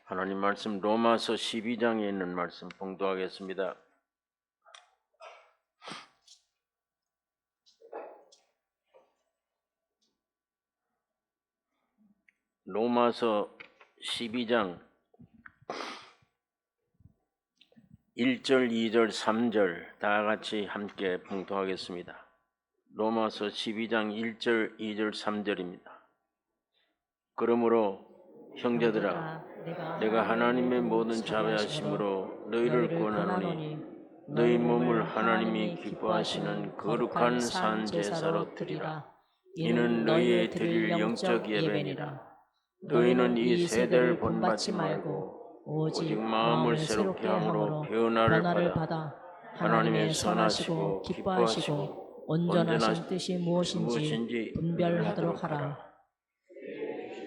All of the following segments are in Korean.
하나님 말씀 로마서 12장에 있는 말씀 봉독하겠습니다. 로마서 12장 1절, 2절, 3절 다 같이 함께 봉독하겠습니다. 로마서 12장 1절, 2절, 3절입니다. 그러므로 형제들아 내가 하나님의 모든 자비하심으로 너희를 권하노니 너희 몸을 하나님이 기뻐하시는 거룩한 산 제사로 드리라. 이는 너희의 드릴 영적 예배니라. 너희는 이 세대를 본받지 말고 오직 마음을 새롭게 함으로 변화를 받아 하나님의 선하시고 기뻐하시고 온전하신 뜻이 무엇인지 분별하도록 하라.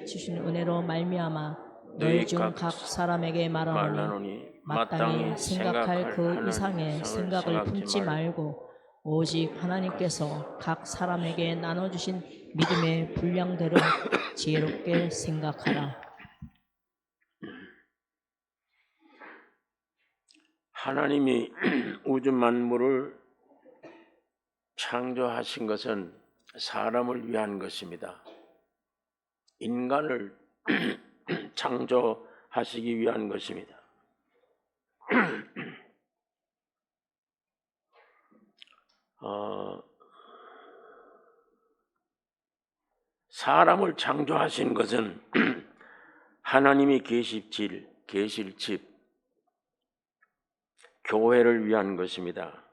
주신 은혜로 말미암아 너희 중 각 사람에게 말하노니 마땅히 생각할 그 이상의 생각을 품지 말고 오직 하나님께서 각 사람에게 나눠주신 믿음의 분량대로 지혜롭게 생각하라. 하나님이 우주 만물을 창조하신 것은 사람을 위한 것입니다. 인간을 창조하시기 위한 것입니다. 사람을 창조하신 것은 하나님이 계실 집, 교회를 위한 것입니다.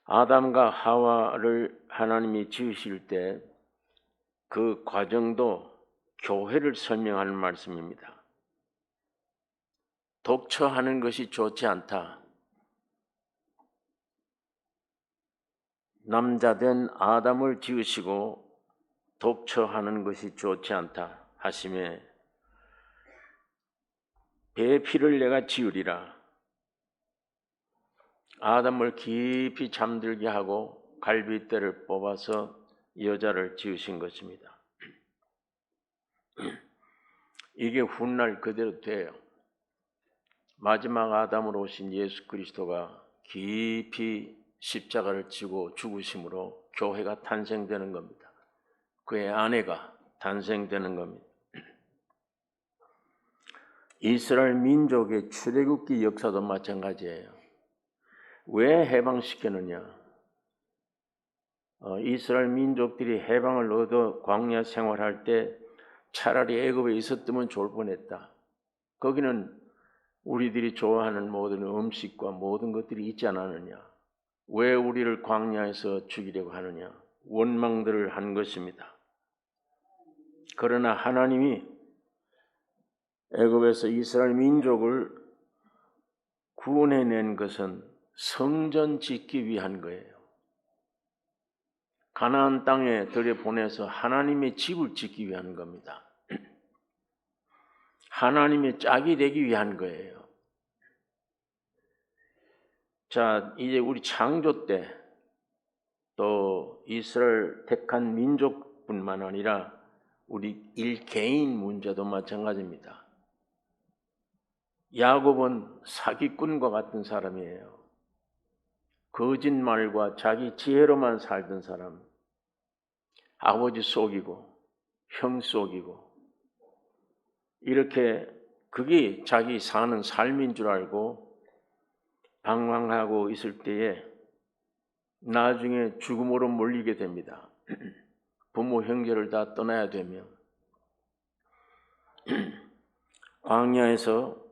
아담과 하와를 하나님이 지으실 때 그 과정도 교회를 설명하는 말씀입니다. 독처하는 것이 좋지 않다. 남자된 아담을 지으시고 독처하는 것이 좋지 않다 하심에 배의 피를 내가 지으리라. 아담을 깊이 잠들게 하고 갈빗대를 뽑아서 여자를 지으신 것입니다. 이게 훗날 그대로 돼요. 마지막 아담으로 오신 예수 그리스도가 깊이 십자가를 지고 죽으심으로 교회가 탄생되는 겁니다. 그의 아내가 탄생되는 겁니다. 이스라엘 민족의 출애굽기 역사도 마찬가지예요. 왜 해방시켰느냐? 이스라엘 민족들이 해방을 얻어 광야 생활할 때 차라리 애굽에 있었으면 좋을 뻔했다. 거기는 우리들이 좋아하는 모든 음식과 모든 것들이 있지 않았느냐? 왜 우리를 광야에서 죽이려고 하느냐? 원망들을 한 것입니다. 그러나 하나님이 애굽에서 이스라엘 민족을 구원해낸 것은 성전 짓기 위한 거예요. 가나안 땅에 들여보내서 하나님의 집을 짓기 위한 겁니다. 하나님의 짝이 되기 위한 거예요. 자, 이제 우리 창조 때 또 이스라엘 택한 민족뿐만 아니라 우리 일개인 문제도 마찬가지입니다. 야곱은 사기꾼과 같은 사람이에요. 거짓말과 자기 지혜로만 살던 사람, 아버지 속이고 형 속이고 이렇게 그게 자기 사는 삶인 줄 알고 방황하고 있을 때에 나중에 죽음으로 몰리게 됩니다. 부모 형제를 다 떠나야 되며 광야에서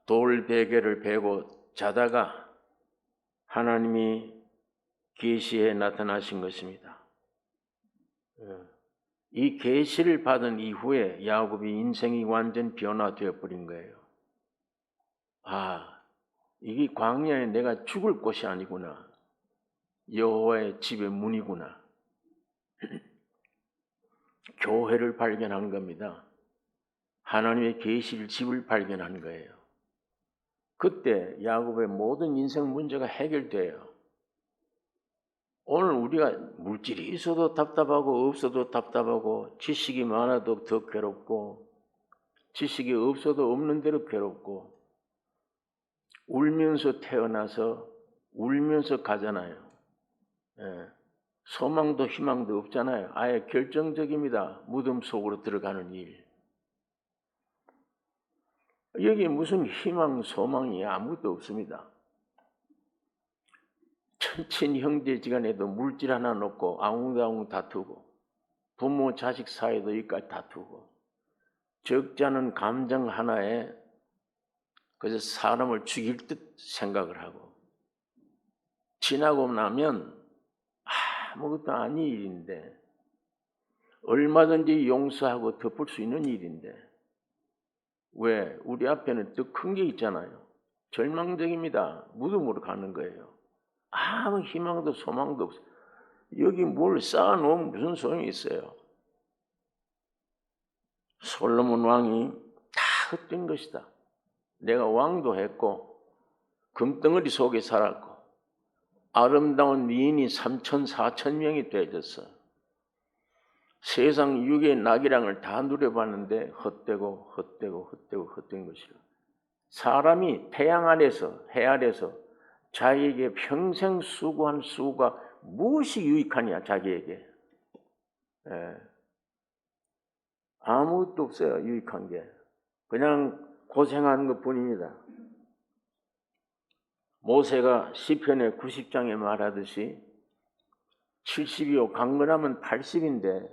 돌 베개를 베고 자다가 하나님이 계시에 나타나신 것입니다. 이 계시를 받은 이후에 야곱이 인생이 완전 변화되어 버린 거예요. 아, 이게 광야에 내가 죽을 곳이 아니구나. 여호와의 집의 문이구나. 교회를 발견한 겁니다. 하나님의 계시를 집을 발견한 거예요. 그때 야곱의 모든 인생 문제가 해결돼요. 오늘 우리가 물질이 있어도 답답하고 없어도 답답하고 지식이 많아도 더 괴롭고 지식이 없어도 없는 대로 괴롭고 울면서 태어나서 울면서 가잖아요. 예. 소망도 희망도 없잖아요. 아예 결정적입니다. 무덤 속으로 들어가는 일. 여기 무슨 희망, 소망이 아무것도 없습니다. 천친 형제지간에도 물질 하나 놓고 아웅다웅 다투고 부모 자식 사이도 이까지 다투고 적지 않은 감정 하나에 그래서 사람을 죽일 듯 생각을 하고 지나고 나면 아무것도 아닌 일인데 얼마든지 용서하고 덮을 수 있는 일인데 왜? 우리 앞에는 더 큰 게 있잖아요. 절망적입니다. 무덤으로 가는 거예요. 아무 희망도 소망도 없어요. 여기 뭘 쌓아놓으면 무슨 소용이 있어요. 솔로몬 왕이 다 헛된 것이다. 내가 왕도 했고 금덩어리 속에 살았고 아름다운 미인이 3천 4천 명이 되어졌어. 세상 육의 낙이랑을 다 누려봤는데 헛되고 헛된 것이라. 사람이 태양 아래서 해 아래서 자기에게 평생 수고한 수고가 무엇이 유익하냐 자기에게. 아무것도 없어요. 유익한 게. 그냥 고생하는 것뿐입니다. 모세가 시편의 90장에 말하듯이 70이요 강건하면 80인데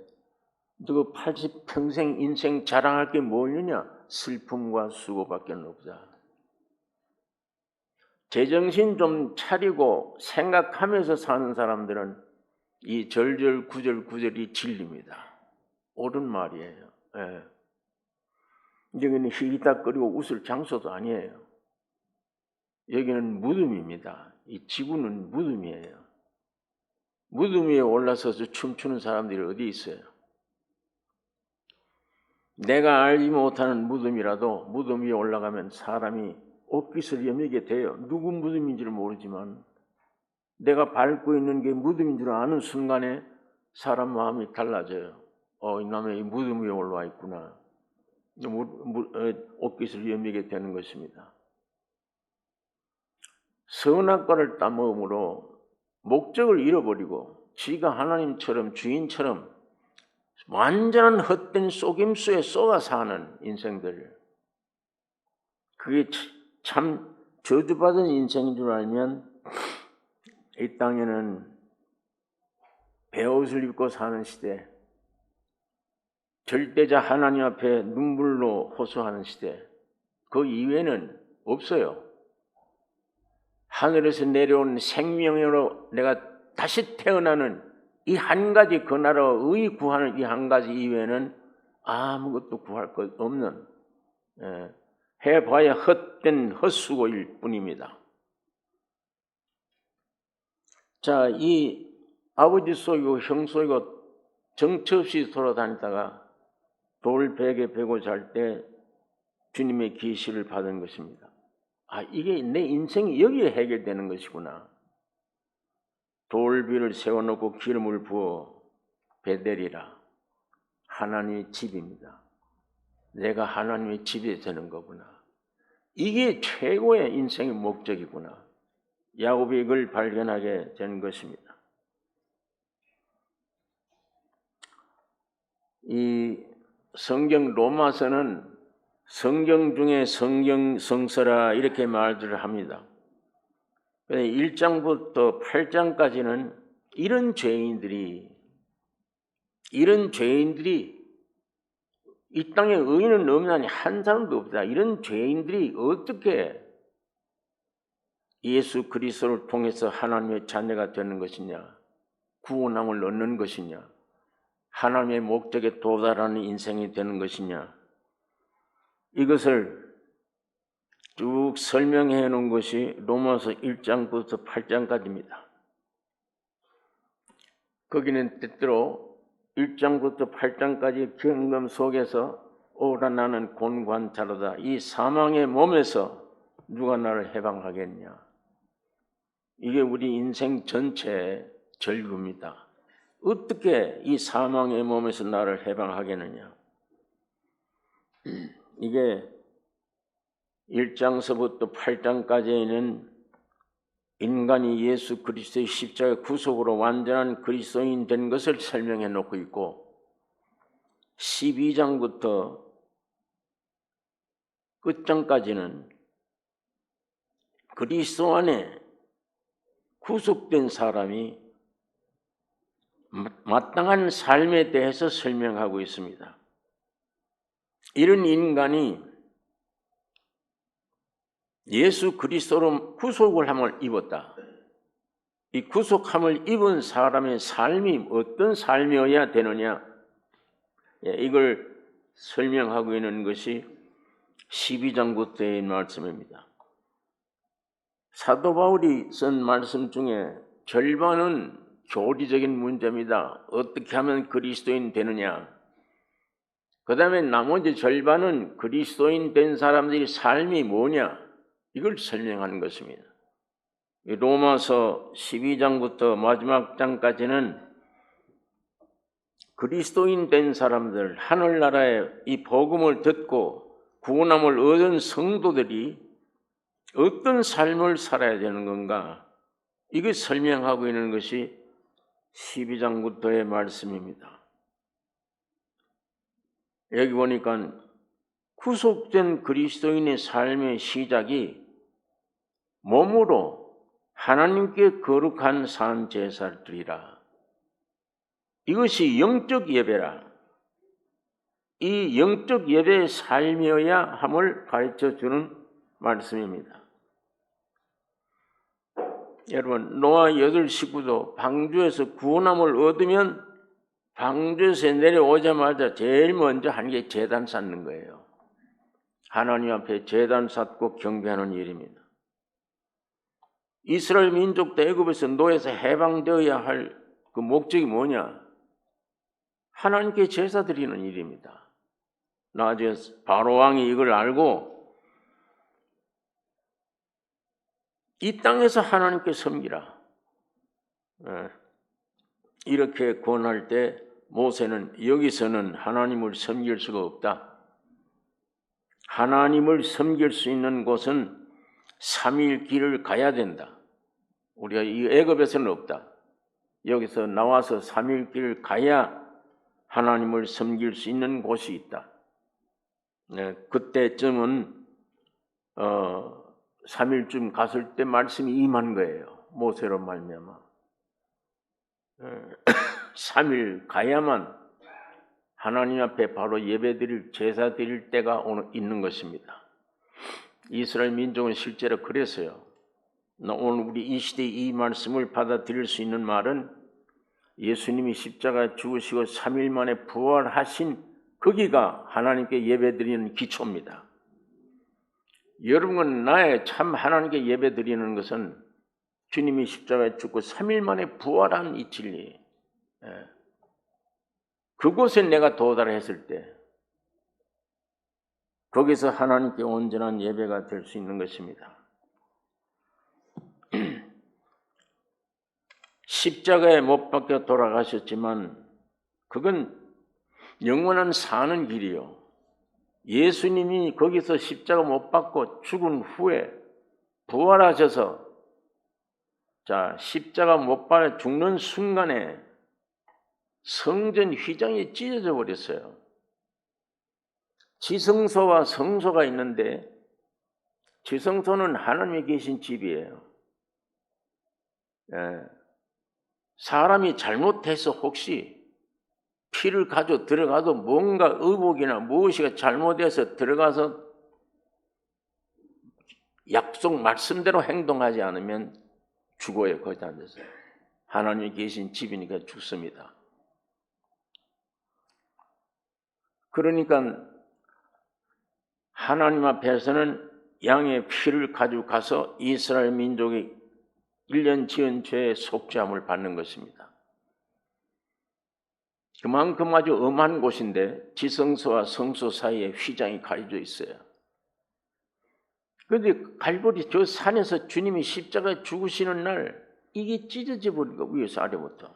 그 80 평생 인생 자랑할 게 뭐냐? 슬픔과 수고밖에 없다. 제정신 좀 차리고 생각하면서 사는 사람들은 이 절절구절이 진리입니다. 옳은 말이에요. 예. 여기는 히히닥거리고 웃을 장소도 아니에요. 여기는 무덤입니다. 이 지구는 무덤이에요. 무덤 위에 올라서서 춤추는 사람들이 어디 있어요? 내가 알지 못하는 무덤이라도 무덤 위에 올라가면 사람이 옷깃을 여미게 돼요. 누구 무덤인지를 모르지만 내가 밟고 있는 게 무덤인 줄 아는 순간에 사람 마음이 달라져요. 이 남의 무덤 위에 올라와 있구나. 옷깃을 여미게 되는 것입니다. 선악과를 따먹음으로 목적을 잃어버리고 지가 하나님처럼 주인처럼 완전한 헛된 속임수에 쏘아 사는 인생들, 그게 참 저주받은 인생인 줄 알면 이 땅에는 베옷을 입고 사는 시대, 절대자 하나님 앞에 눈물로 호소하는 시대, 그 이외에는 없어요. 하늘에서 내려온 생명으로 내가 다시 태어나는 이 한 가지, 그 나라의 구하는 이 한 가지 이외에는 아무것도 구할 것 없는, 해봐야 헛된 헛수고일 뿐입니다. 자, 이 아버지 속이고 형 속이고 정처 없이 돌아다니다가 돌베개 베고 잘 때 주님의 계시를 받은 것입니다. 이게 내 인생이 여기에 해결되는 것이구나. 돌비를 세워놓고 기름을 부어 베델이라. 하나님의 집입니다. 내가 하나님의 집이 되는 거구나. 이게 최고의 인생의 목적이구나. 야곱이 이걸 발견하게 된 것입니다. 이 성경 로마서는 성경 중에 성서라 이렇게 말들을 합니다. 1장부터 8장까지는 이런 죄인들이 이 땅에 의인은 없나니 한 사람도 없다. 이런 죄인들이 어떻게 예수 그리스도를 통해서 하나님의 자녀가 되는 것이냐, 구원함을 얻는 것이냐, 하나님의 목적에 도달하는 인생이 되는 것이냐, 이것을 쭉 설명해 놓은 것이 로마서 1장부터 8장까지입니다. 거기는 때때로 1장부터 8장까지 경험 속에서 오라 나는 곤고한 자로다. 이 사망의 몸에서 누가 나를 해방하겠냐. 이게 우리 인생 전체의 절규입니다. 어떻게 이 사망의 몸에서 나를 해방하겠느냐. 이게 1장서부터 8장까지는 인간이 예수 그리스도의 십자가의 구속으로 완전한 그리스도인 된 것을 설명해 놓고 있고 12장부터 끝장까지는 그리스도 안에 구속된 사람이 마땅한 삶에 대해서 설명하고 있습니다. 이런 인간이 예수 그리스도로 구속을 함을 입었다. 이 구속함을 입은 사람의 삶이 어떤 삶이어야 되느냐, 이걸 설명하고 있는 것이 12장부터의 말씀입니다. 사도 바울이 쓴 말씀 중에 절반은 교리적인 문제입니다. 어떻게 하면 그리스도인 되느냐. 그 다음에 나머지 절반은 그리스도인 된 사람들의 삶이 뭐냐, 이걸 설명하는 것입니다. 로마서 12장부터 마지막 장까지는 그리스도인 된 사람들, 하늘나라의 이 복음을 듣고 구원함을 얻은 성도들이 어떤 삶을 살아야 되는 건가, 이걸 설명하고 있는 것이 12장부터의 말씀입니다. 여기 보니까 구속된 그리스도인의 삶의 시작이 몸으로 하나님께 거룩한 산 제사를 드리라. 이것이 영적 예배라. 이 영적 예배의 삶이어야 함을 가르쳐주는 말씀입니다. 여러분, 노아 8 식구도 방주에서 구원함을 얻으면 방주에서 내려오자마자 제일 먼저 한 게 제단 쌓는 거예요. 하나님 앞에 제단 쌓고 경배하는 일입니다. 이스라엘 민족도 애굽에서 노예에서 해방되어야 할 그 목적이 뭐냐? 하나님께 제사 드리는 일입니다. 나중에 바로 왕이 이걸 알고 이 땅에서 하나님께 섬기라, 이렇게 권할 때 모세는 여기서는 하나님을 섬길 수가 없다. 하나님을 섬길 수 있는 곳은 3일 길을 가야 된다. 우리가 이 애굽에서는 없다. 여기서 나와서 3일 길을 가야 하나님을 섬길 수 있는 곳이 있다. 그때쯤은 3일쯤 갔을 때 말씀이 임한 거예요. 모세로 말미암아 3일 가야만 하나님 앞에 바로 예배드릴 제사 드릴 때가 있는 것입니다. 이스라엘 민족은 실제로 그랬어요. 오늘 우리 이 시대에 이 말씀을 받아들일 수 있는 말은 예수님이 십자가에 죽으시고 3일 만에 부활하신 거기가 하나님께 예배드리는 기초입니다. 여러분, 나의 참 하나님께 예배드리는 것은 주님이 십자가에 죽고 3일 만에 부활한 이 진리, 그곳에 내가 도달했을 때 거기서 하나님께 온전한 예배가 될 수 있는 것입니다. 십자가에 못 박혀 돌아가셨지만 그건 영원한 사는 길이요. 예수님이 거기서 십자가 못 박고 죽은 후에 부활하셔서 십자가 못 박아 죽는 순간에 성전 휘장이 찢어져 버렸어요. 지성소와 성소가 있는데 지성소는 하나님이 계신 집이에요. 사람이 잘못해서 혹시 피를 가져 들어가도 뭔가 의복이나 무엇이가 잘못해서 들어가서 약속 말씀대로 행동하지 않으면 죽어요. 거기다 앉아서. 하나님이 계신 집이니까 죽습니다. 그러니까 하나님 앞에서는 양의 피를 가지고 가서 이스라엘 민족이 1년 지은 죄의 속죄함을 받는 것입니다. 그만큼 아주 엄한 곳인데 지성소와 성소 사이에 휘장이 가려져 있어요. 그런데 갈보리 저 산에서 주님이 십자가에 죽으시는 날 이게 찢어져 버린 거, 위에서 아래부터.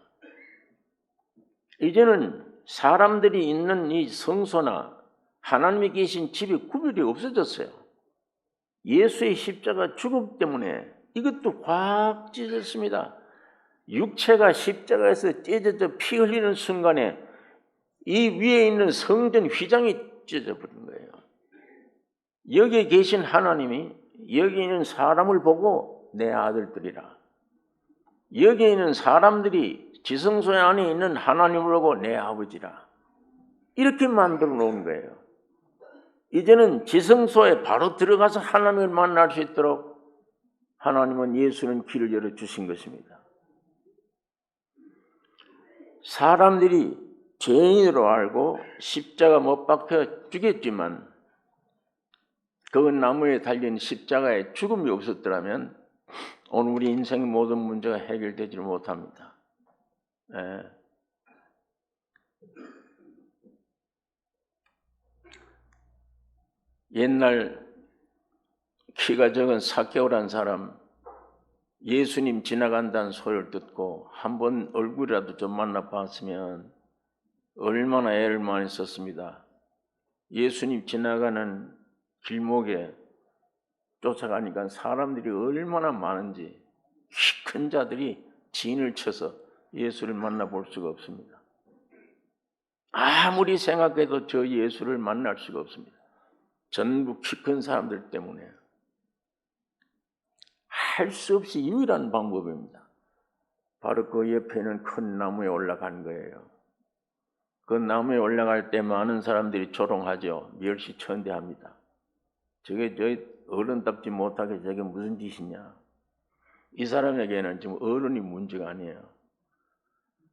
이제는 사람들이 있는 이 성소나 하나님이 계신 집이 구별이 없어졌어요. 예수의 십자가 죽음 때문에 이것도 확 찢어졌습니다. 육체가 십자가에서 찢어져 피 흘리는 순간에 이 위에 있는 성전 휘장이 찢어버린 거예요. 여기에 계신 하나님이 여기 있는 사람을 보고 내 아들들이라. 여기에 있는 사람들이 지성소 안에 있는 하나님을 보고 내 아버지라. 이렇게 만들어 놓은 거예요. 이제는 지성소에 바로 들어가서 하나님을 만날 수 있도록 하나님은 예수는 길을 열어주신 것입니다. 사람들이 죄인으로 알고 십자가 못 박혀 죽였지만 그 나무에 달린 십자가에 죽음이 없었더라면 오늘 우리 인생의 모든 문제가 해결되지 못합니다. 예. 옛날 키가 적은 삭개오라는 사람, 예수님 지나간다는 소리를 듣고 한번 얼굴이라도 좀 만나봤으면 얼마나 애를 많이 썼습니다. 예수님 지나가는 길목에 쫓아가니까 사람들이 얼마나 많은지 키 큰 자들이 진을 쳐서 예수를 만나볼 수가 없습니다. 아무리 생각해도 저 예수를 만날 수가 없습니다. 전부 키 큰 사람들 때문에. 할 수 없이 유일한 방법입니다. 바로 그 옆에 있는 큰 나무에 올라간 거예요. 그 나무에 올라갈 때 많은 사람들이 조롱하죠. 멸시천대합니다. 저게 어른답지 못하게 저게 무슨 짓이냐. 이 사람에게는 지금 어른이 문제가 아니에요.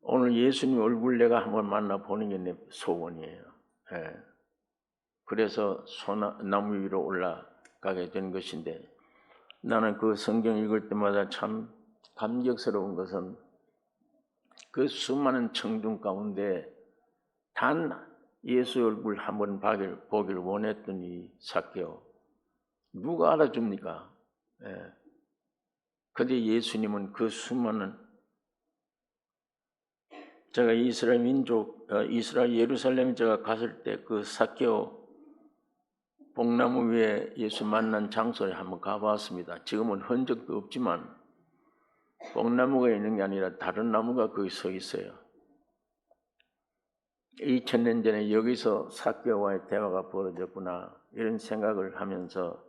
오늘 예수님 얼굴 내가 한번 만나보는 게 내 소원이에요. 예. 그래서 나무 위로 올라가게 된 것인데 나는 그 성경 읽을 때마다 참 감격스러운 것은 그 수많은 청중 가운데 단 예수 얼굴 한번 보기를 원했던 이 삭개오 누가 알아줍니까? 예. 그런데 예수님은 그 수많은 제가 이스라엘 예루살렘에 제가 갔을 때 그 삭개오 복나무 위에 예수 만난 장소에 한번 가봤습니다. 지금은 흔적도 없지만 복나무가 있는 게 아니라 다른 나무가 거기 서 있어요. 2000년 전에 여기서 삭개오와의 대화가 벌어졌구나 이런 생각을 하면서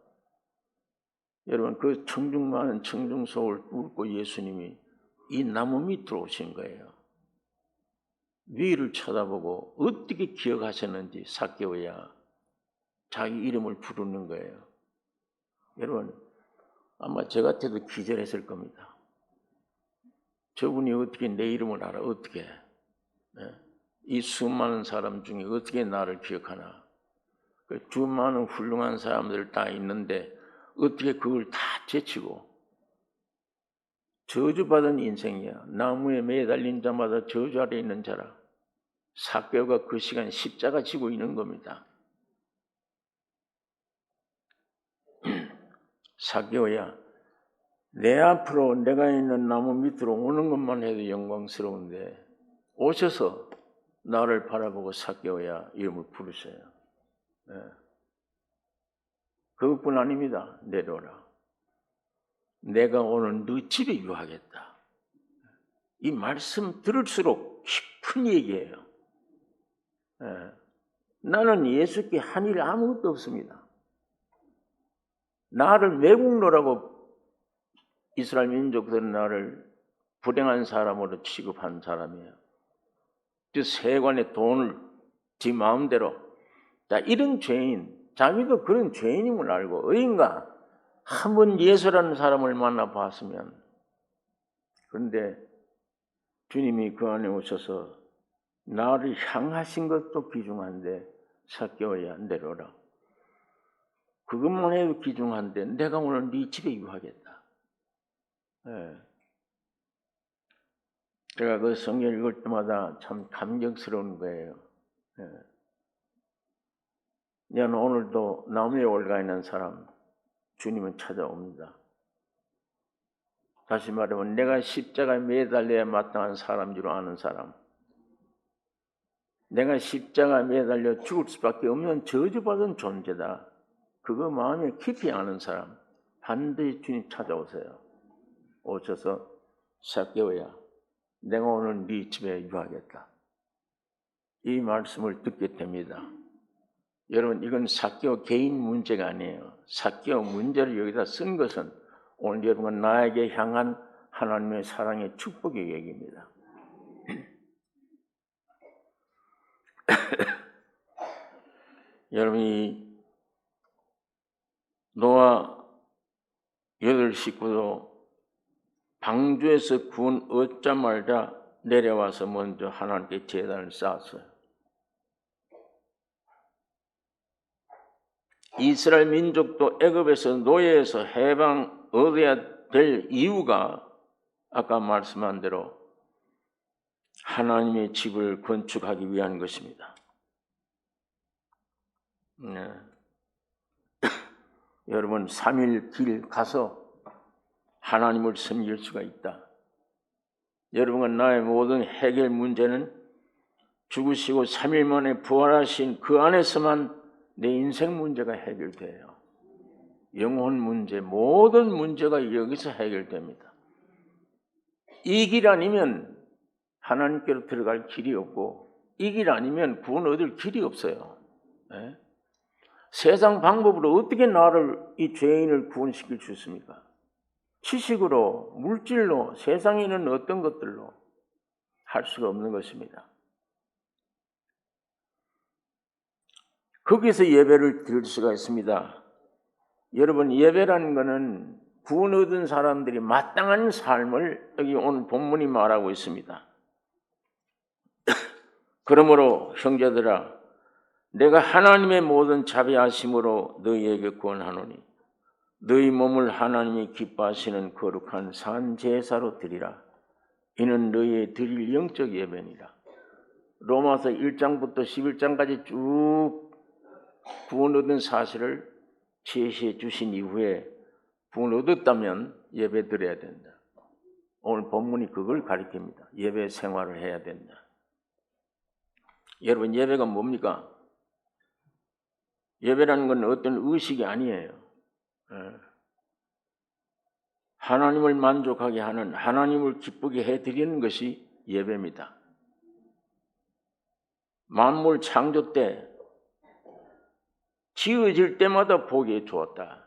여러분 그 청중 많은 청중 속을 뚫고 예수님이 이 나무 밑으로 오신 거예요. 위를 쳐다보고 어떻게 기억하셨는지 삭개오야 자기 이름을 부르는 거예요. 여러분 아마 저 같아도 기절했을 겁니다. 저분이 어떻게 내 이름을 알아? 어떻게? 네? 이 수많은 사람 중에 어떻게 나를 기억하나? 그 수많은 훌륭한 사람들 다 있는데 어떻게 그걸 다 제치고 저주받은 인생이야. 나무에 매달린 자마다 저주 아래 있는 자라. 삭개오가 그 시간 십자가 지고 있는 겁니다. 삭개오야, 내 앞으로 내가 있는 나무 밑으로 오는 것만 해도 영광스러운데 오셔서 나를 바라보고 삭개오야 이름을 부르세요. 네. 그것뿐 아닙니다. 내려오라. 내가 오늘 너 집에 유하겠다. 이 말씀 들을수록 깊은 얘기예요. 네. 나는 예수께 한 일 아무것도 없습니다. 나를 외국노라고 이스라엘 민족들은 나를 불행한 사람으로 취급한 사람이에요. 그 세관의 돈을 지 마음대로. 자, 이런 죄인, 자기도 그런 죄인임을 알고 어인가 한번 예수라는 사람을 만나봤으면 그런데 주님이 그 안에 오셔서 나를 향하신 것도 귀중한데 삭개오야 내려오라. 그것만 해도 귀중한데 내가 오늘 네 집에 유하겠다. 네. 제가 그 성경 읽을 때마다 참 감격스러운 거예요. 네. 나는 오늘도 나무에 올라가 있는 사람 주님은 찾아옵니다. 다시 말하면 내가 십자가에 매달려야 마땅한 사람인 줄 아는 사람, 내가 십자가에 매달려 죽을 수밖에 없는 저주받은 존재다, 그거 마음에 깊이 아는 사람 반드시 주님 찾아오세요. 오셔서 삭개오야, 내가 오늘 네 집에 유하겠다, 이 말씀을 듣게 됩니다. 여러분, 이건 삭개오 개인 문제가 아니에요. 삭개오 문제를 여기다 쓴 것은 오늘 여러분 나에게 향한 하나님의 사랑의 축복의 얘기입니다. 여러분이 노아 8식구도 방주에서 구원 얻자마자 내려와서 먼저 하나님께 제단을 쌓았어요. 이스라엘 민족도 애굽에서 노예에서 해방 얻어야 될 이유가 아까 말씀한 대로 하나님의 집을 건축하기 위한 것입니다. 네. 여러분 3일 길 가서 하나님을 섬길 수가 있다. 여러분과 나의 모든 해결 문제는 죽으시고 3일 만에 부활하신 그 안에서만 내 인생 문제가 해결돼요. 영혼 문제, 모든 문제가 여기서 해결됩니다. 이 길 아니면 하나님께로 들어갈 길이 없고, 이 길 아니면 구원 얻을 길이 없어요. 네? 세상 방법으로 어떻게 나를, 이 죄인을 구원시킬 수 있습니까? 지식으로, 물질로, 세상에 있는 어떤 것들로 할 수가 없는 것입니다. 거기서 예배를 드릴 수가 있습니다. 여러분, 예배라는 것은 구원 얻은 사람들이 마땅한 삶을 여기 오늘 본문이 말하고 있습니다. 그러므로 형제들아, 내가 하나님의 모든 자비하심으로 너희에게 구원하노니 너희 몸을 하나님이 기뻐하시는 거룩한 산 제사로 드리라. 이는 너희의 드릴 영적 예배니라. 로마서 1장부터 11장까지 쭉 구원 얻은 사실을 제시해 주신 이후에 구원 얻었다면 예배 드려야 된다. 오늘 본문이 그걸 가리킵니다. 예배 생활을 해야 된다. 여러분, 예배가 뭡니까? 예배라는 건 어떤 의식이 아니에요. 하나님을 만족하게 하는, 하나님을 기쁘게 해드리는 것이 예배입니다. 만물 창조 때 지어질 때마다 보기에 좋았다.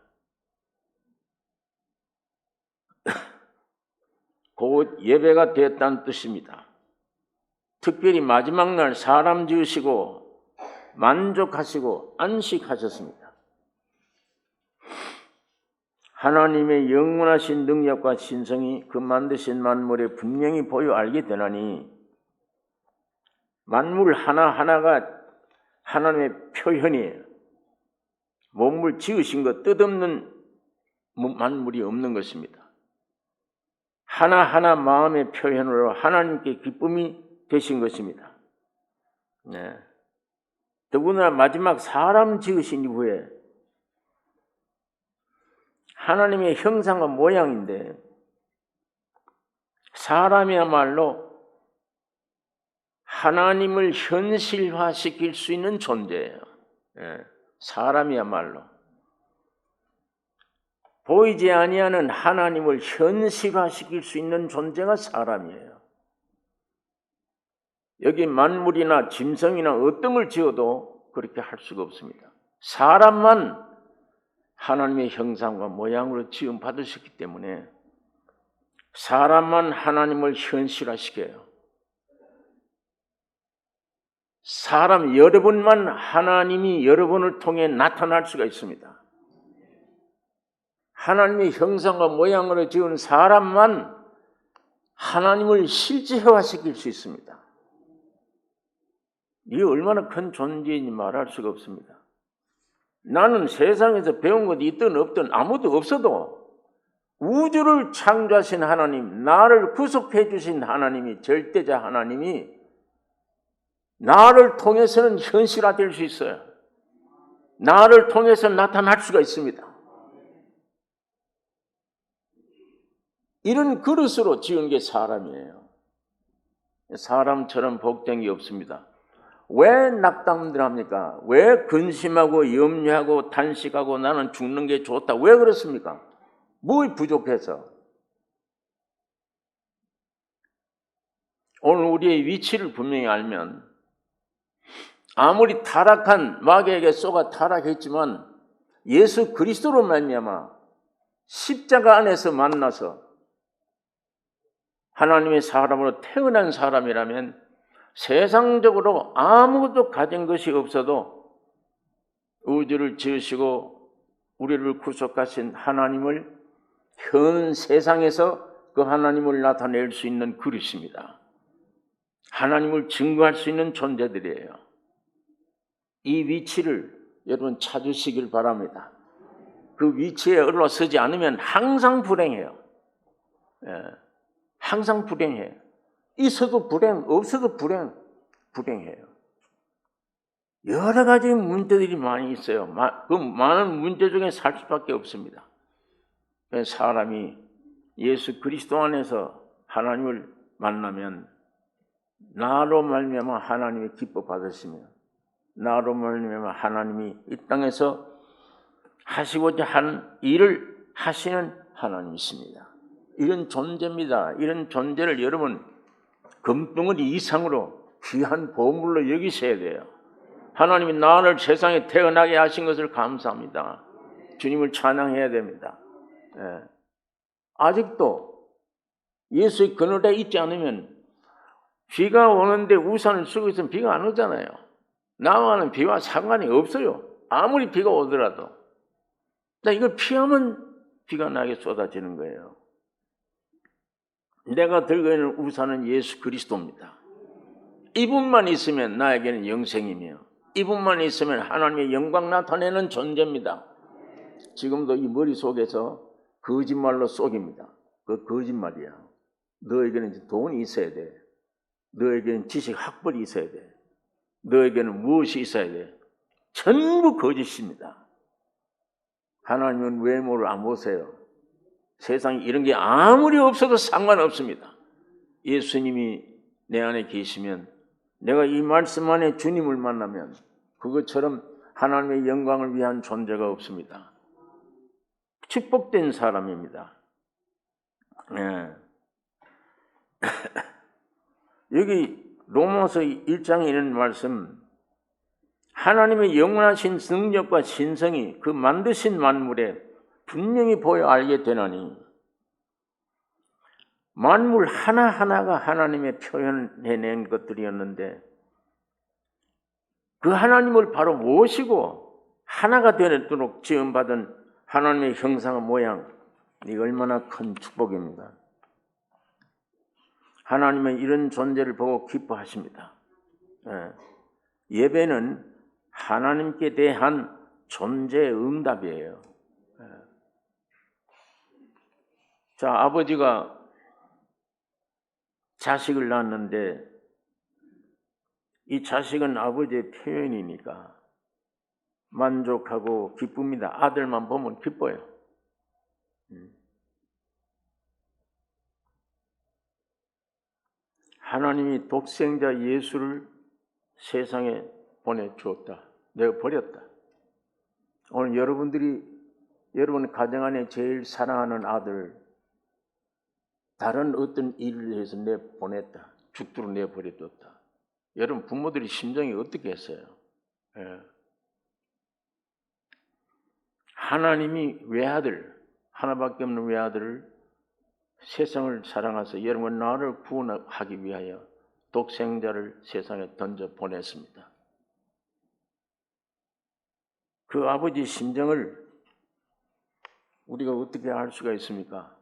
곧 예배가 됐다는 뜻입니다. 특별히 마지막 날 사람 지으시고 만족하시고 안식하셨습니다. 하나님의 영원하신 능력과 신성이 그 만드신 만물에 분명히 보여 알게 되나니 만물 하나하나가 하나님의 표현이에요. 몸을 지으신 것 뜻없는 만물이 없는 것입니다. 하나하나 마음의 표현으로 하나님께 기쁨이 되신 것입니다. 네. 더구나 마지막 사람 지으신 이후에 하나님의 형상과 모양인데 사람이야말로 하나님을 현실화시킬 수 있는 존재예요. 네. 사람이야말로 보이지 아니하는 하나님을 현실화시킬 수 있는 존재가 사람이에요. 여기 만물이나 짐승이나 어떤 걸 지어도 그렇게 할 수가 없습니다. 사람만 하나님의 형상과 모양으로 지음 받으셨기 때문에 사람만 하나님을 현실화시켜요. 사람 여러분만 하나님이 여러분을 통해 나타날 수가 있습니다. 하나님의 형상과 모양으로 지은 사람만 하나님을 실제화시킬 수 있습니다. 이게 얼마나 큰 존재인지 말할 수가 없습니다. 나는 세상에서 배운 것이 있든 없든 아무도 없어도 우주를 창조하신 하나님, 나를 구속해 주신 하나님이, 절대자 하나님이 나를 통해서는 현실화될 수 있어요. 나를 통해서 나타날 수가 있습니다. 이런 그릇으로 지은 게 사람이에요. 사람처럼 복된 게 없습니다. 왜 낙담들 합니까? 왜 근심하고 염려하고 단식하고 나는 죽는 게 좋다? 왜 그렇습니까? 뭐 부족해서? 오늘 우리의 위치를 분명히 알면 아무리 타락한 마귀에게 쏘가 타락했지만 예수 그리스도로 말미암아 십자가 안에서 만나서 하나님의 사람으로 태어난 사람이라면 세상적으로 아무것도 가진 것이 없어도 우주를 지으시고 우리를 구속하신 하나님을 현 세상에서 그 하나님을 나타낼 수 있는 그릇입니다. 하나님을 증거할 수 있는 존재들이에요. 이 위치를 여러분 찾으시길 바랍니다. 그 위치에 올라서지 않으면 항상 불행해요. 항상 불행해요. 있어도 불행, 없어도 불행해요. 여러 가지 문제들이 많이 있어요. 그 많은 문제 중에 살 수밖에 없습니다. 사람이 예수 그리스도 안에서 하나님을 만나면 나로 말미암아 하나님이 기뻐 받으시며 나로 말미암아 하나님이 이 땅에서 하시고자 한 일을 하시는 하나님이십니다. 이런 존재입니다. 이런 존재를 여러분 금덩어리 이상으로 귀한 보물로 여기셔야 돼요. 하나님이 나를 세상에 태어나게 하신 것을 감사합니다. 주님을 찬양해야 됩니다. 아직도 예수의 그늘에 있지 않으면 비가 오는데 우산을 쓰고 있으면 비가 안 오잖아요. 나와는 비와 상관이 없어요. 아무리 비가 오더라도. 이걸 피하면 비가 나게 쏟아지는 거예요. 내가 들고 있는 우산은 예수 그리스도입니다. 이분만 있으면 나에게는 영생이며 이분만 있으면 하나님의 영광 나타내는 존재입니다. 지금도 이 머릿속에서 거짓말로 속입니다. 그 거짓말이야. 너에게는 돈이 있어야 돼. 너에게는 지식 학벌이 있어야 돼. 너에게는 무엇이 있어야 돼. 전부 거짓입니다. 하나님은 외모를 안 보세요. 세상에 이런 게 아무리 없어도 상관없습니다. 예수님이 내 안에 계시면 내가 이 말씀 안에 주님을 만나면 그것처럼 하나님의 영광을 위한 존재가 없습니다. 축복된 사람입니다. 여기 로마서 1장에 있는 말씀, 하나님의 영원하신 능력과 신성이 그 만드신 만물에 분명히 보여 알게 되나니 만물 하나하나가 하나님의 표현해낸 것들이었는데 그 하나님을 바로 모시고 하나가 되도록 지음받은 하나님의 형상과 모양, 이게 얼마나 큰 축복입니다. 하나님은 이런 존재를 보고 기뻐하십니다. 예배는 하나님께 대한 존재의 응답이에요. 자, 아버지가 자식을 낳았는데 이 자식은 아버지의 표현이니까 만족하고 기쁩니다. 아들만 보면 기뻐요. 하나님이 독생자 예수를 세상에 보내주었다. 내가 버렸다. 오늘 여러분 가정 안에 제일 사랑하는 아들 다른 어떤 일을 해서 내보냈다. 죽도록 내버려뒀다. 여러분 부모들이 심정이 어떻게 했어요? 하나님이 외아들, 하나밖에 없는 외아들을 세상을 사랑하사 여러분 나를 구원하기 위하여 독생자를 세상에 던져 보냈습니다. 그 아버지 심정을 우리가 어떻게 알 수가 있습니까?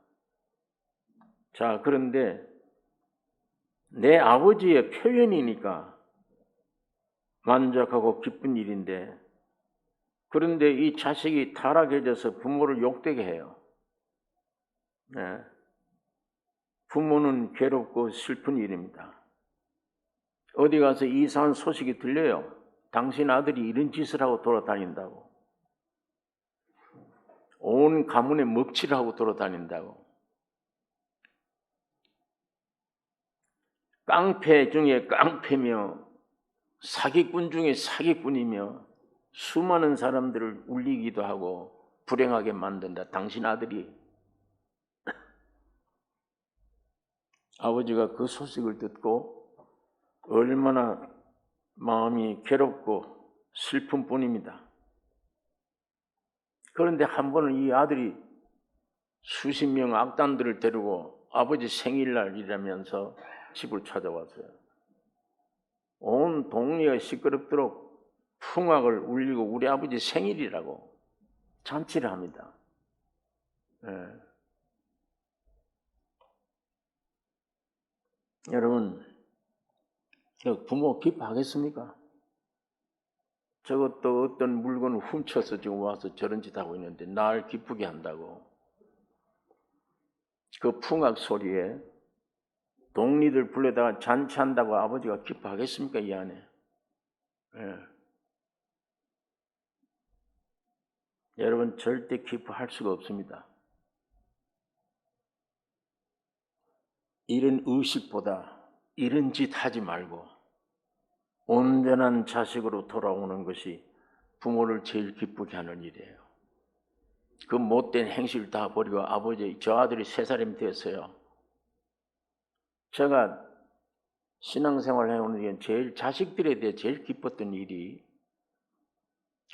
자, 그런데 내 아버지의 표현이니까 만족하고 기쁜 일인데, 그런데 이 자식이 타락해져서 부모를 욕되게 해요. 부모는 괴롭고 슬픈 일입니다. 어디 가서 이상한 소식이 들려요. 당신 아들이 이런 짓을 하고 돌아다닌다고. 온 가문에 먹칠을 하고 돌아다닌다고. 깡패 중에 깡패며 사기꾼 중에 사기꾼이며 수많은 사람들을 울리기도 하고 불행하게 만든다. 당신 아들이. 아버지가 그 소식을 듣고 얼마나 마음이 괴롭고 슬픈 뿐입니다. 그런데 한 번은 이 아들이 수십 명 악단들을 데리고 아버지 생일날이라면서 집을 찾아왔어요. 온 동네가 시끄럽도록 풍악을 울리고 우리 아버지 생일이라고 잔치를 합니다. 여러분, 부모 기뻐하겠습니까? 저것도 어떤 물건을 훔쳐서 지금 와서 저런 짓 하고 있는데 날 기쁘게 한다고. 그 풍악 소리에 동리들 불러다가 잔치한다고 아버지가 기뻐하겠습니까? 이 안에. 여러분, 절대 기뻐할 수가 없습니다. 이런 의식보다 이런 짓 하지 말고 온전한 자식으로 돌아오는 것이 부모를 제일 기쁘게 하는 일이에요. 그 못된 행실을 다 버리고 아버지, 저 아들이 3살이면 됐어요. 제가 신앙생활 해오는 게 제일 자식들에 대해 제일 기뻤던 일이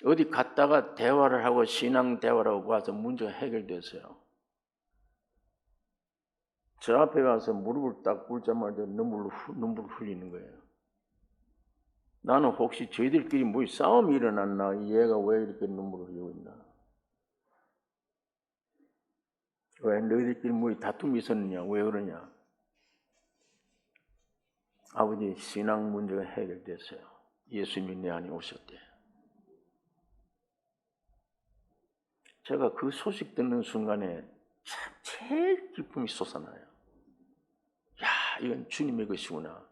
어디 갔다가 대화를 하고 신앙 대화를 하고 와서 문제가 해결됐어요. 저 앞에 가서 무릎을 딱 꿇자마자 눈물을 흘리는 거예요. 나는 혹시 저희들끼리 뭐 싸움이 일어났나? 얘가 왜 이렇게 눈물을 흘리고 있나? 왜 너희들끼리 뭐 다툼이 있었느냐? 왜 그러냐? 아버지 신앙 문제가 해결됐어요. 예수님이 내 안에 오셨대. 제가 그 소식 듣는 순간에 참 제일 기쁨이 솟아나요. 야, 이건 주님의 것이구나.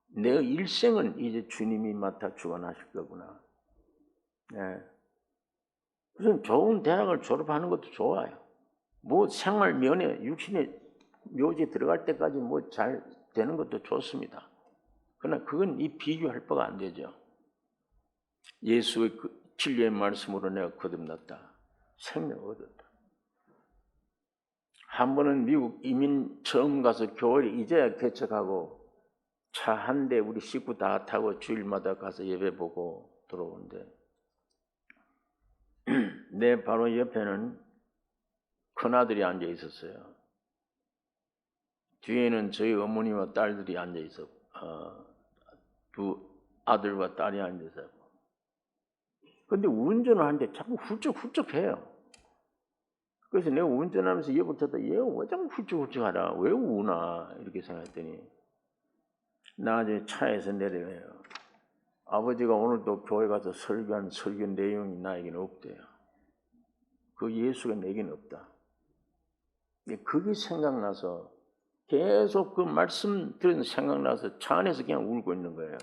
내 일생은 이제 주님이 맡아 주관하실 거구나. 무슨 좋은 대학을 졸업하는 것도 좋아요. 뭐 생활 면에 육신의 묘지에 들어갈 때까지 뭐 잘 되는 것도 좋습니다. 그러나 그건 이 비교할 바가 안 되죠. 예수의 그 진리의 말씀으로 내가 거듭났다. 생명을 얻었다. 한 번은 미국 이민 처음 가서 교회를 이제야 개척하고 차 한 대 우리 식구 다 타고 주일마다 가서 예배 보고 들어오는데 내 바로 옆에는 큰아들이 앉아 있었어요. 뒤에는 저희 어머니와 딸들이 앉아 있었고 두 아들과 딸이 앉아 있었고 근데 운전을 하는데 자꾸 훌쩍훌쩍해요. 그래서 내가 운전하면서 옆을 쳤다. 얘가 왜 자꾸 훌쩍훌쩍하나? 왜 우나? 이렇게 생각했더니 나중에 차에서 내려가요. 아버지가 오늘도 교회 가서 설교한 설교 내용이 나에게는 없대요. 그 예수가 내게는 없다. 그게 생각나서 계속 그 말씀 들은 생각나서 차 안에서 그냥 울고 있는 거예요.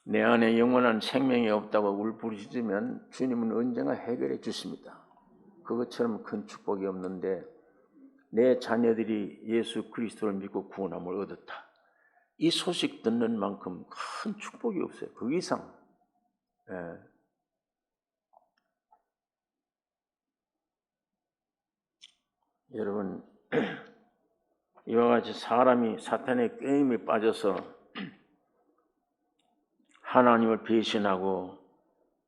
내 안에 영원한 생명이 없다고 울부짖으면 주님은 언젠가 해결해 주십니다. 그것처럼 큰 축복이 없는데 내 자녀들이 예수 그리스도를 믿고 구원함을 얻었다. 이 소식 듣는 만큼 큰 축복이 없어요. 그 이상. 여러분, 이와 같이 사람이 사탄의 게임에 빠져서 하나님을 배신하고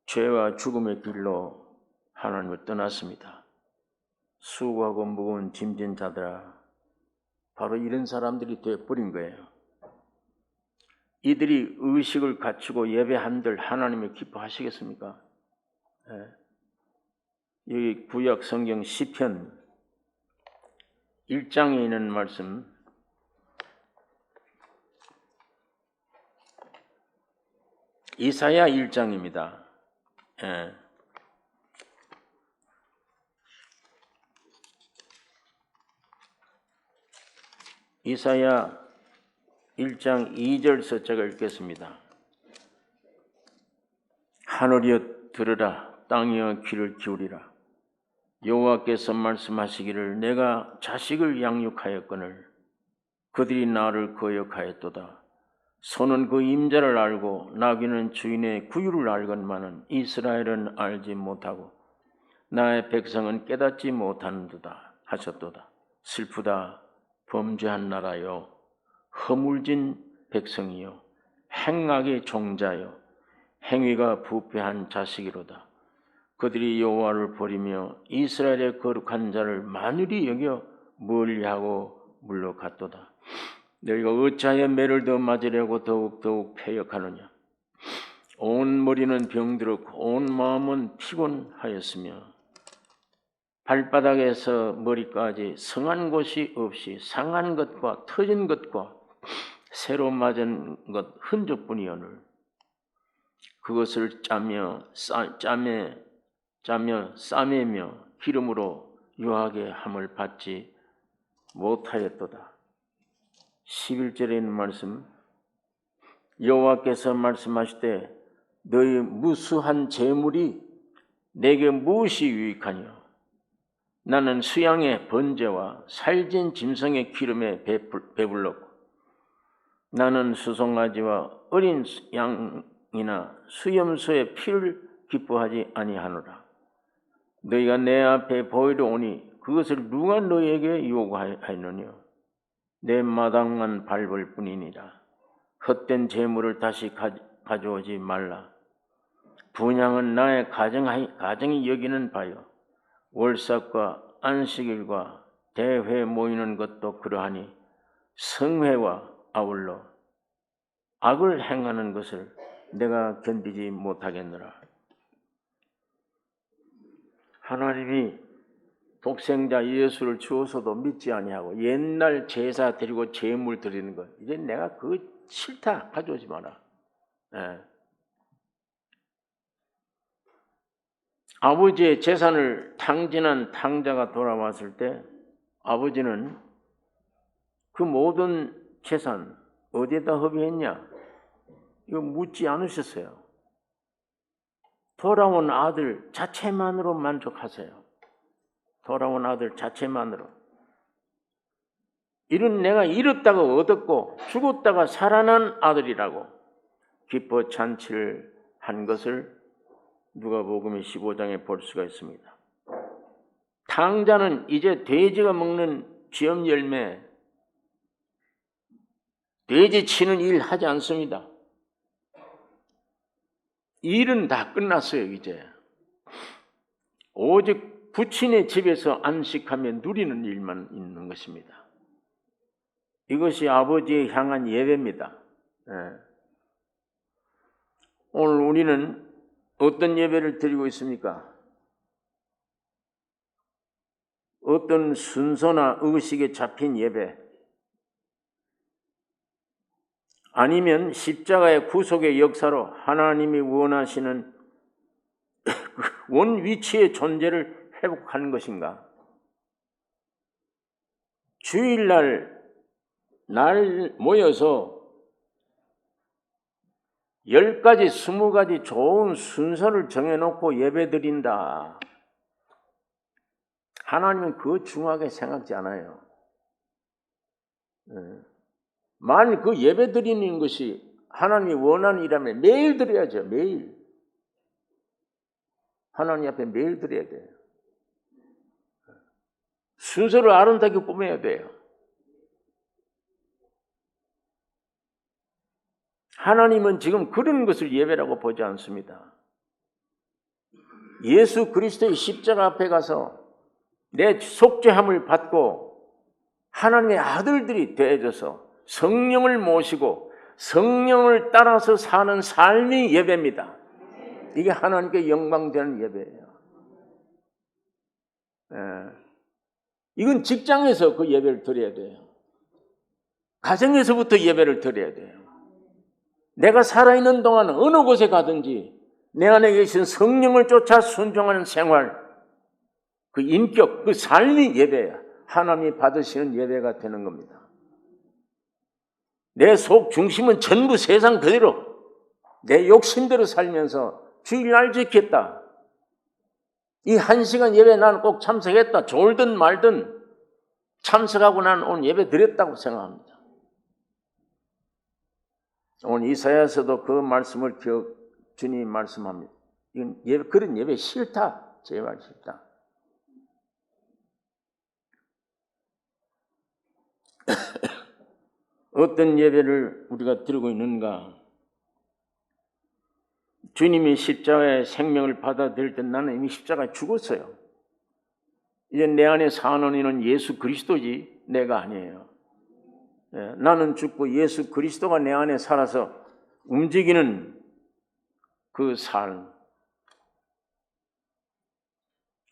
죄와 죽음의 길로 하나님을 떠났습니다. 수고하고 무거운 짐진 자들아, 바로 이런 사람들이 되어버린 거예요. 이들이 의식을 갖추고 예배한들 하나님을 기뻐하시겠습니까? 여기 구약 성경 시편 1장에 있는 말씀 이사야 1장입니다. 이사야 1장 2절서 제가 읽겠습니다. 하늘이여 들으라, 땅이여 귀를 기울이라. 여호와께서 말씀하시기를 내가 자식을 양육하였거늘 그들이 나를 거역하였도다. 소는 그 임자를 알고 나귀는 주인의 구유를 알건만은 이스라엘은 알지 못하고 나의 백성은 깨닫지 못하는도다 하셨도다. 슬프다 범죄한 나라여, 허물진 백성이여, 행악의 종자여, 행위가 부패한 자식이로다. 그들이 여호와를 버리며 이스라엘의 거룩한 자를 만유리 여겨 멀리하고 물러갔도다. 너희가 어찌하여 매를 더 맞으려고 더욱 패역하느냐. 온 머리는 병들었고 온 마음은 피곤하였으며 발바닥에서 머리까지 성한 곳이 없이 상한 것과 터진 것과 새로 맞은 것 흔적뿐이오늘 그것을 짜며 싸매며 기름으로 유하게 함을 받지 못하였도다. 11절에 있는 말씀, 여호와께서 말씀하시되 너희 무수한 재물이 내게 무엇이 유익하뇨. 나는 수양의 번제와 살진 짐승의 기름에 배불렀고 나는 수송아지와 어린 양이나 수염소의 피를 기뻐하지 아니하노라. 너희가 내 앞에 보이러 오니 그것을 누가 너희에게 요구하였느냐. 내 마당만 밟을 뿐이니라. 헛된 재물을 다시 가져오지 말라. 분향은 나의 가정이 여기는 바요. 월삭과 안식일과 대회 모이는 것도 그러하니 성회와 아울러 악을 행하는 것을 내가 견디지 못하겠노라. 하나님이 독생자 예수를 주어서도 믿지 아니하고 옛날 제사 드리고 제물 드리는 것, 이제 내가 그거 싫다, 가져오지 마라. 예. 아버지의 재산을 탕진한 탕자가 돌아왔을 때 아버지는 그 모든 재산 어디에다 허비했냐? 이거 묻지 않으셨어요. 돌아온 아들 자체만으로 만족하세요. 돌아온 아들 자체만으로. 이런 내가 잃었다가 얻었고 죽었다가 살아난 아들이라고 기뻐 잔치를 한 것을 누가복음 15장에 볼 수가 있습니다. 탕자는 이제 돼지가 먹는 쥐엄 열매, 돼지 치는 일 하지 않습니다. 일은 다 끝났어요. 이제 오직 부친의 집에서 안식하며 누리는 일만 있는 것입니다. 이것이 아버지에 향한 예배입니다. 오늘 우리는 어떤 예배를 드리고 있습니까? 어떤 순서나 의식에 잡힌 예배, 아니면 십자가의 구속의 역사로 하나님이 원하시는 원 위치의 존재를 회복하는 것인가? 주일날 모여서 10가지, 20가지 좋은 순서를 정해놓고 예배드린다. 하나님은 그거 중요하게 생각지 않아요. 만일 그 예배드리는 것이 하나님이 원하는 일이라면 매일 드려야죠. 매일. 하나님 앞에 매일 드려야 돼요. 순서를 아름답게 꾸며야 돼요. 하나님은 지금 그런 것을 예배라고 보지 않습니다. 예수 그리스도의 십자가 앞에 가서 내 속죄함을 받고 하나님의 아들들이 되어져서 성령을 모시고 성령을 따라서 사는 삶이 예배입니다. 이게 하나님께 영광되는 예배예요. 이건 직장에서 그 예배를 드려야 돼요. 가정에서부터 예배를 드려야 돼요. 내가 살아있는 동안 어느 곳에 가든지 내 안에 계신 성령을 쫓아 순종하는 생활, 그 인격, 그 삶이 예배야. 하나님이 받으시는 예배가 되는 겁니다. 내 속 중심은 전부 세상 그대로 내 욕심대로 살면서 주일날 지켰다. 이 1시간 예배 나는 꼭 참석했다. 졸든 말든 참석하고 나는 오늘 예배 드렸다고 생각합니다. 오늘 이사야서도 그 말씀을 주님이 말씀합니다. 이건 그런 예배 싫다. 제발 싫다. 어떤 예배를 우리가 드리고 있는가? 주님이 십자가의 생명을 받아들일 때 나는 이미 십자가에 죽었어요. 이제 내 안에 사는 이는 예수 그리스도지 내가 아니에요. 나는 죽고 예수 그리스도가 내 안에 살아서 움직이는 그 삶.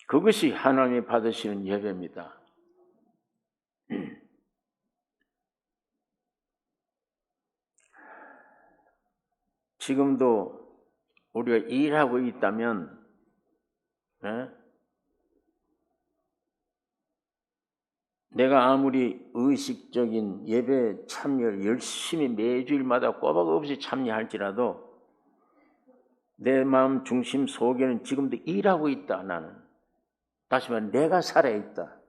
그것이 하나님이 받으시는 예배입니다. 지금도 우리가 일하고 있다면 내가 아무리 의식적인 예배 참여를 열심히 매주일마다 꼬박 없이 참여할지라도 내 마음 중심 속에는 지금도 일하고 있다. 나는 다시 말해 내가 살아있다.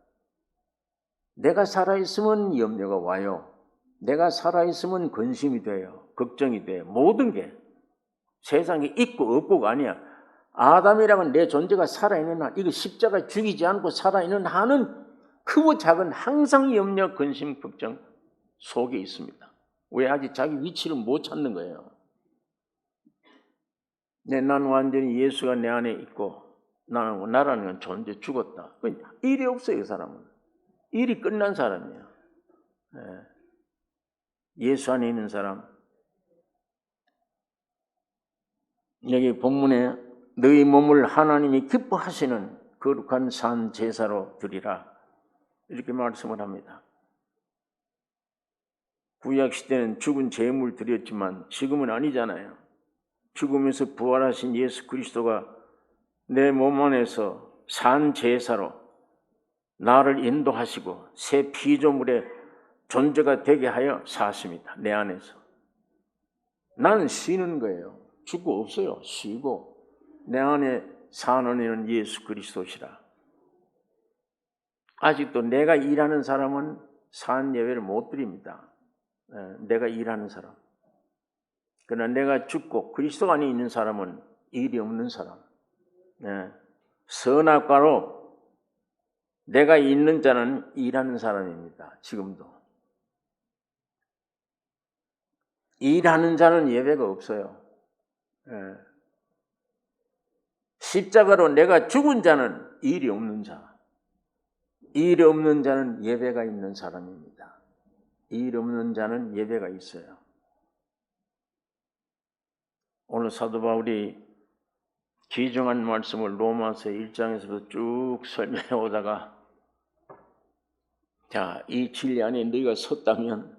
내가 살아있으면 염려가 와요. 내가 살아있으면 근심이 돼요. 걱정이 돼요. 모든 게 세상에 있고 없고가 아니야. 아담이라면 내 존재가 살아있는 한, 이거 십자가 죽이지 않고 살아있는 한은 크고 작은 항상 염려, 근심, 걱정 속에 있습니다. 왜 아직 자기 위치를 못 찾는 거예요. 난 완전히 예수가 내 안에 있고 나라는 건 존재 죽었다. 일이 없어요. 그 사람은. 일이 끝난 사람이에요. 예수 안에 있는 사람. 여기 본문에 너희 몸을 하나님이 기뻐하시는 거룩한 산 제사로 드리라 이렇게 말씀을 합니다. 구약 시대는 죽은 제물 드렸지만 지금은 아니잖아요. 죽으면서 부활하신 예수 그리스도가 내 몸 안에서 산 제사로 나를 인도하시고 새 피조물의 존재가 되게 하여 사십니다. 내 안에서. 나는 쉬는 거예요. 죽고 없어요. 쉬고 내 안에 사는 이는 예수 그리스도시라. 아직도 내가 일하는 사람은 산 예배를 못 드립니다. 내가 일하는 사람. 그러나 내가 죽고 그리스도 안에 있는 사람은 일이 없는 사람. 선악과로 내가 있는 자는 일하는 사람입니다. 지금도. 일하는 자는 예배가 없어요. 십자가로 내가 죽은 자는 일이 없는 자. 일이 없는 자는 예배가 있는 사람입니다. 일 없는 자는 예배가 있어요. 오늘 사도 바울이 귀중한 말씀을 로마서 1장에서부터 쭉 설명해 오다가 자, 이 진리 안에 너희가 섰다면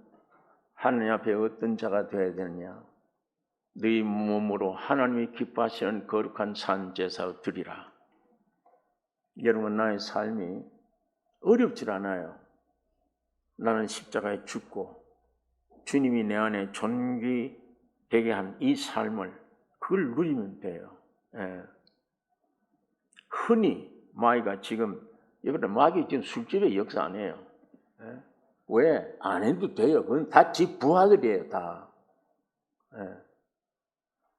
하나님 앞에 어떤 자가 되어야 되느냐? 너희 몸으로 하나님이 기뻐하시는 거룩한 산 제사로 드리라. 여러분 나의 삶이 어렵질 않아요. 나는 십자가에 죽고 주님이 내 안에 존귀되게 한 이 삶을 그걸 누리면 돼요. 흔히 마귀가 지금 여러분 마귀 지금 술집에 역사 안 해요. 왜? 안 해도 돼요. 그건 다 지 부하들이에요. 다.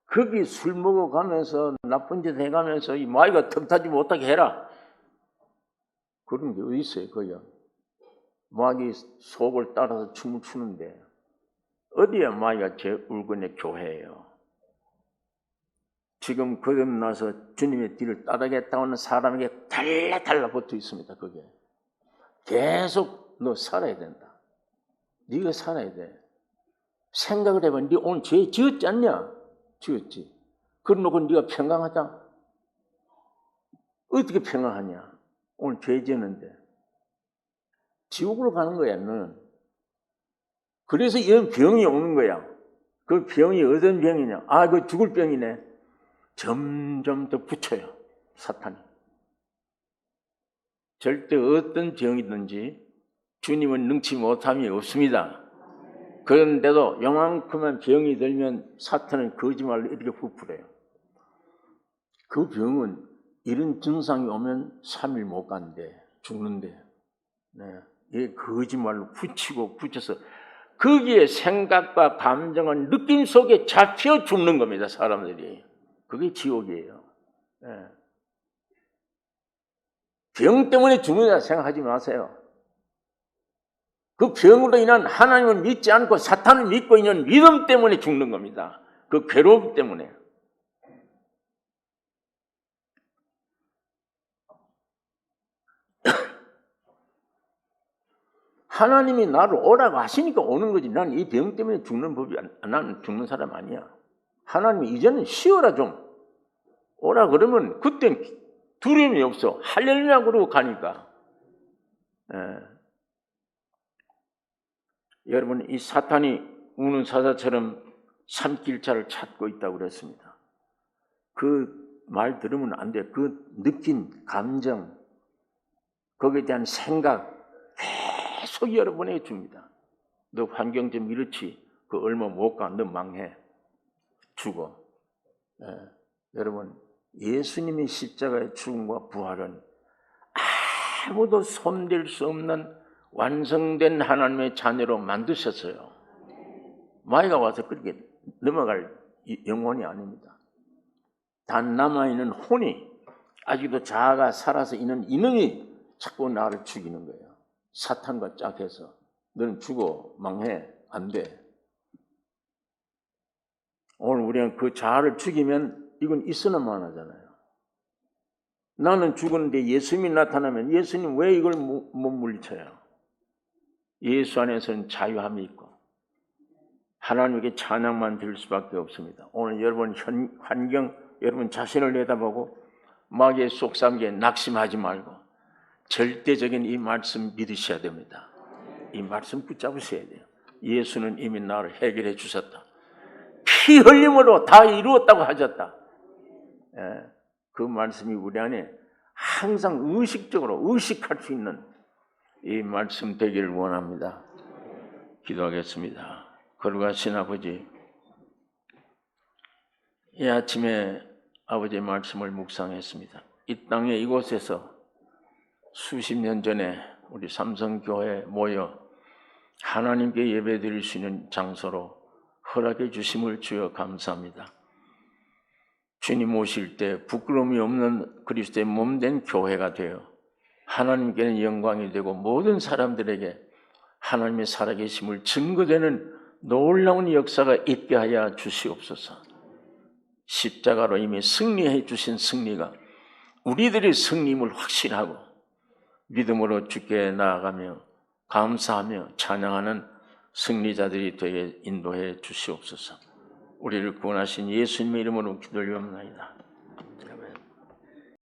거기 술 먹어가면서 나쁜 짓 해가면서 이 마귀가 틈타지 못하게 해라. 그런 게 어디 있어요. 거기요. 마귀 속을 따라서 춤을 추는데 어디야 마귀가 제 울건의 교회예요. 지금 거듭나서 주님의 뒤를 따르겠다고 하는 사람에게 달라붙어 있습니다. 그게 계속 너 살아야 된다. 네가 살아야 돼. 생각을 해봐. 네 오늘 죄 지었지 않냐? 지었지. 그러놓고 네가 평강하자? 어떻게 평강하냐? 오늘 죄 지었는데 지옥으로 가는 거야. 너는. 그래서 이런 병이 오는 거야. 그 병이 어떤 병이냐? 아, 그 죽을 병이네. 점점 더 붙여요. 사탄이. 절대 어떤 병이든지 주님은 능치 못함이 없습니다. 그런데도 요만큼만 병이 들면 사탄은 거짓말로 이렇게 부풀어요. 그 병은 이런 증상이 오면 3일 못 간대. 죽는데. 네. 이 거짓말로 붙여서 거기에 생각과 감정은 느낌 속에 잡혀 죽는 겁니다. 사람들이. 그게 지옥이에요. 네. 병 때문에 죽는다 생각하지 마세요. 그 병으로 인한 하나님을 믿지 않고 사탄을 믿고 있는 믿음 때문에 죽는 겁니다. 그 괴로움 때문에. 하나님이 나를 오라고 하시니까 오는 거지. 난 이 병 때문에 죽는 법이, 나는 죽는 사람 아니야. 하나님이 이제는 쉬어라 좀. 오라 그러면 그땐 두려움이 없어. 할렐루야 그러고 가니까. 여러분, 이 사탄이 우는 사자처럼 삼킬자를 찾고 있다고 그랬습니다. 그 말 들으면 안 돼. 그 느낀 감정, 거기에 대한 생각 계속 여러분에게 줍니다. 너 환경 좀 이렇지. 그 얼마 못 가. 너 망해. 죽어. 여러분, 예수님의 십자가의 죽음과 부활은 아무도 손댈 수 없는 완성된 하나님의 자녀로 만드셨어요. 마귀가 와서 그렇게 넘어갈 영혼이 아닙니다. 단 남아있는 혼이, 아직도 자아가 살아서 있는 이놈이 자꾸 나를 죽이는 거예요. 사탄과 짝해서 너는 죽어, 망해, 안 돼. 오늘 우리는 그 자아를 죽이면 이건 있어야만 하잖아요. 나는 죽었는데 예수님이 나타나면 예수님 왜 이걸 못 물리쳐요? 예수 안에서는 자유함이 있고 하나님께 찬양만 드릴 수밖에 없습니다. 오늘 여러분 환경, 여러분 자신을 내다보고 마귀의 속삭임에 낙심하지 말고 절대적인 이 말씀 믿으셔야 됩니다. 이 말씀 붙잡으셔야 돼요. 예수는 이미 나를 해결해 주셨다. 피 흘림으로 다 이루었다고 하셨다. 그 말씀이 우리 안에 항상 의식적으로 의식할 수 있는 이 말씀 되기를 원합니다. 기도하겠습니다. 거룩하신 아버지, 이 아침에 아버지의 말씀을 묵상했습니다. 이 땅에 이곳에서 수십 년 전에 우리 삼성교회에 모여 하나님께 예배드릴 수 있는 장소로 허락해 주심을 주여 감사합니다. 주님 오실 때 부끄러움이 없는 그리스도의 몸된 교회가 되어 하나님께는 영광이 되고 모든 사람들에게 하나님의 살아계심을 증거되는 놀라운 역사가 있게 하여 주시옵소서. 십자가로 이미 승리해 주신 승리가 우리들의 승리임을 확신하고 믿음으로 주께 나아가며 감사하며 찬양하는 승리자들이 되게 인도해 주시옵소서. 우리를 구원하신 예수님의 이름으로 기도하옵나이다.